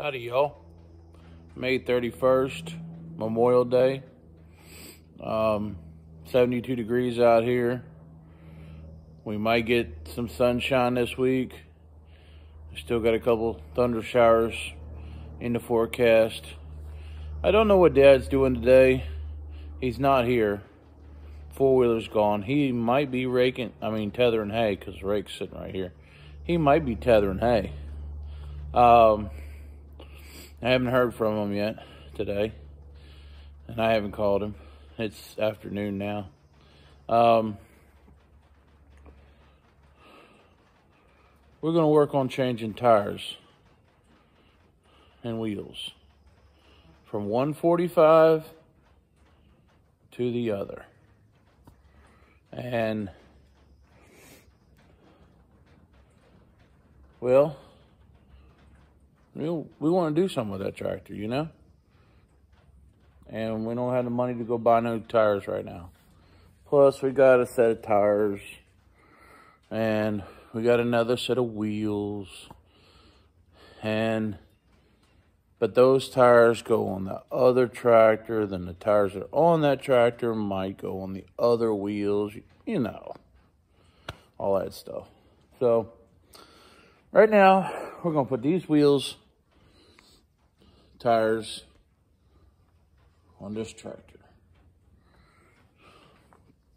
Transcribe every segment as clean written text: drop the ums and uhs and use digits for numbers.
Howdy, y'all. May 31st, Memorial Day. 72 degrees out here. We might get some sunshine this week. Still got a couple thunder showers in the forecast. I don't know what Dad's doing today. He's not here. Four-wheeler's gone. He might be tethering hay, because the rake's sitting right here. He might be tethering hay. I haven't heard from him yet today, and I haven't called him. It's afternoon now. We're going to work on changing tires and wheels from 145 to the other. And, well, we want to do something with that tractor, you know? And we don't have the money to go buy new tires right now. Plus, we got a set of tires, and we got another set of wheels. But those tires go on the other tractor, then the tires that are on that tractor might go on the other wheels, you know, all that stuff. So, right now, we're going to put these wheels, tires, on this tractor.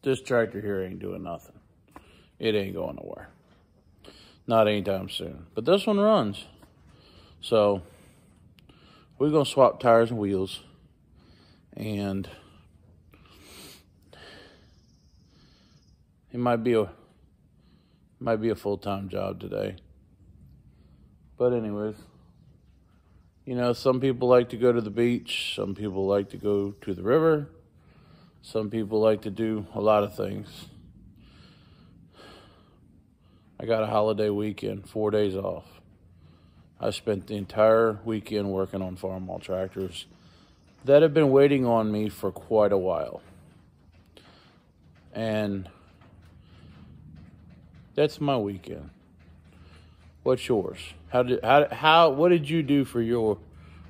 This tractor here ain't doing nothing. It ain't going nowhere. Not anytime soon. But this one runs. So, we're going to swap tires and wheels. And it might be a full-time job today. But anyways, you know, some people like to go to the beach. Some people like to go to the river. Some people like to do a lot of things. I got a holiday weekend, 4 days off. I spent the entire weekend working on Farmall tractors that have been waiting on me for quite a while. And that's my weekend. What's yours? What did you do for your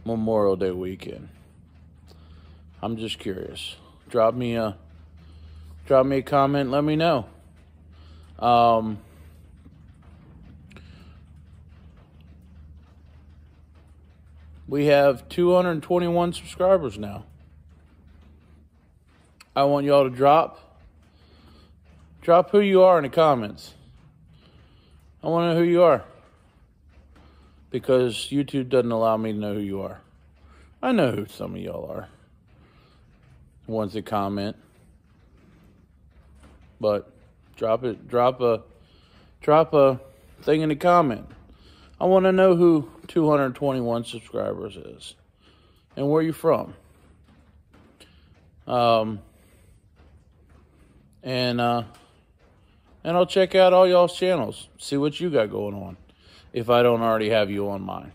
Memorial Day weekend? I'm just curious. Drop me a comment, let me know. We have 221 subscribers now. I want y'all to drop who you are in the comments. I want to know who you are, because YouTube doesn't allow me to know who you are. I know who some of y'all are, the ones that comment. But drop a thing in the comment. I want to know who 221 subscribers is and where you're from. And I'll check out all y'all's channels, see what you got going on, if I don't already have you on mine.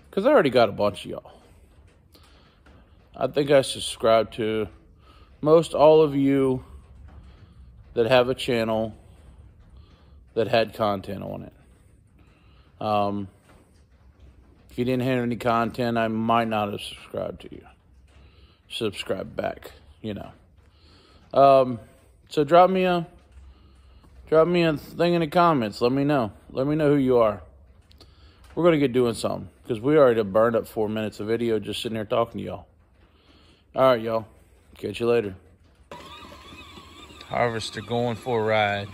Because I already got a bunch of y'all. I think I subscribe to most all of you that have a channel that had content on it. If you didn't have any content, I might not have subscribed to you. Subscribe back, you know. So drop me a thing in the comments. Let me know. Let me know who you are. We're going to get doing something, because we already burned up 4 minutes of video just sitting here talking to y'all. All right, y'all. Catch you later. Harvester going for a ride.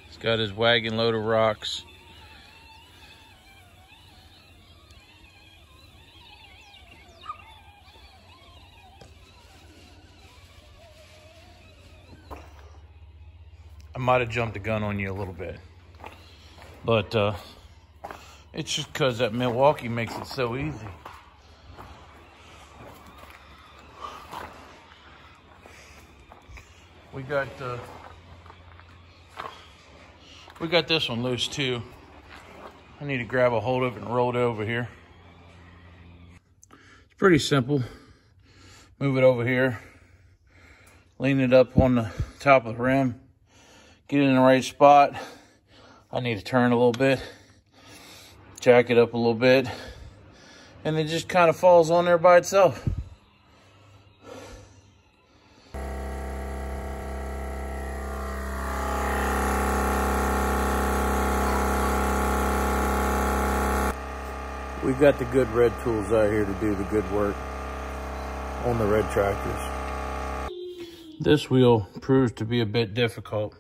He's got his wagon load of rocks. I might have jumped the gun on you a little bit, but it's just because that Milwaukee makes it so easy. We got this one loose too. I need to grab a hold of it and roll it over here. It's pretty simple. Move it over here, lean it up on the top of the rim, get it in the right spot. I need to turn a little bit. jack it up a little bit, and it just kind of falls on there by itself. We got the good red tools out here to do the good work on the red tractors. This wheel proves to be a bit difficult.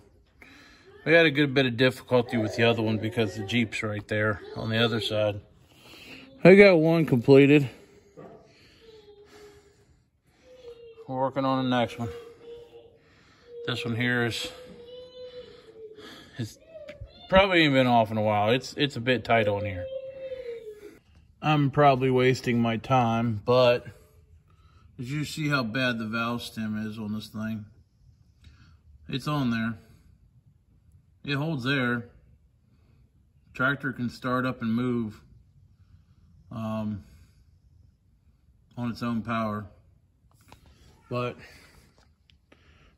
We had a good bit of difficulty with the other one because the Jeep's right there on the other side. I got one completed. We're working on the next one. This one here it's probably ain't been off in a while. It's a bit tight on here. I'm probably wasting my time, but did you see how bad the valve stem is on this thing? It's on there. It holds there. Tractor can start up and move on its own power. But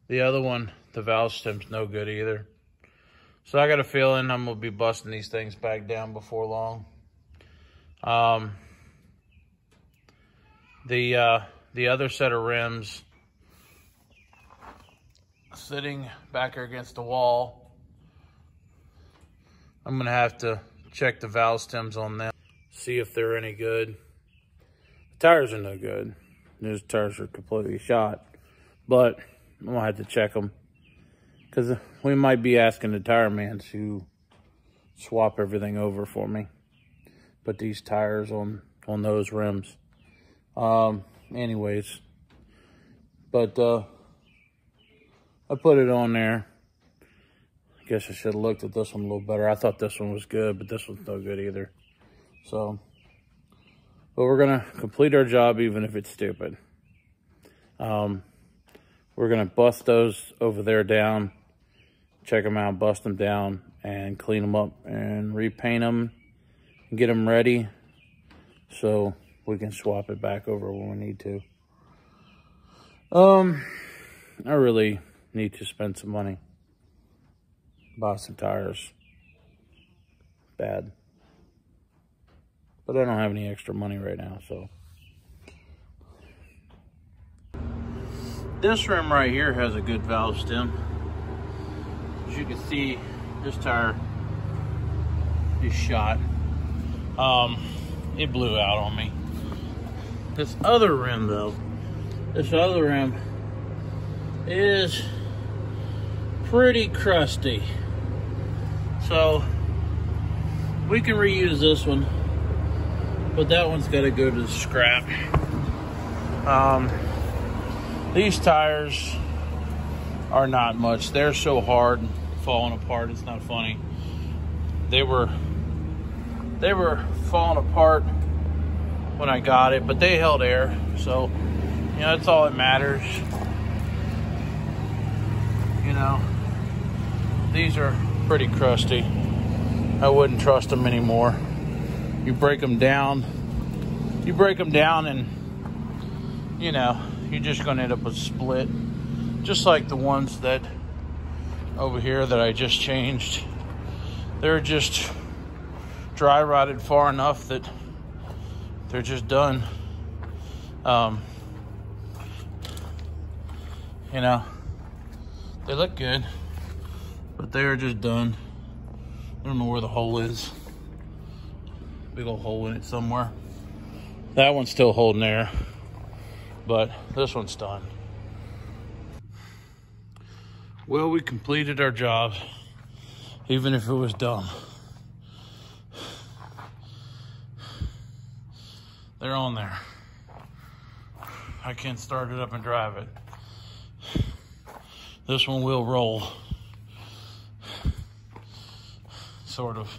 the other one, the valve stem's no good either. So I got a feeling I'm gonna be busting these things back down before long. The other set of rims sitting back here against the wall, I'm gonna have to check the valve stems on them, see if they're any good. The tires are no good. Those tires are completely shot, but I'm gonna have to check them because we might be asking the tire man to swap everything over for me. Put these tires on those rims. Anyways, but I put it on there. I guess I should have looked at this one a little better. I thought this one was good, but this one's no good either. So, but we're gonna complete our job even if it's stupid. We're gonna bust those over there down, check them out, bust them down, and clean them up and repaint them and get them ready so we can swap it back over when we need to. I really need to spend some money. Buy some tires. Bad. But I don't have any extra money right now, so. This rim right here has a good valve stem. As you can see, this tire is shot. It blew out on me. This other rim though, is pretty crusty. So we can reuse this one, but that one's got to go to the scrap. These tires are not much. They're so hard, falling apart, it's not funny. They were falling apart when I got it, but they held air, so you know that's all that matters. You know, these are pretty crusty. I wouldn't trust them anymore. You break them down, and you know you're just gonna end up with split, just like the ones that over here that I just changed. They're just dry rotted far enough that they're just done. You know, they look good, but they are just done. I don't know where the hole is. Big old hole in it somewhere. That one's still holding air, but this one's done. Well, we completed our job, even if it was dumb. They're on there. I can't start it up and drive it. This one will roll. Sort of.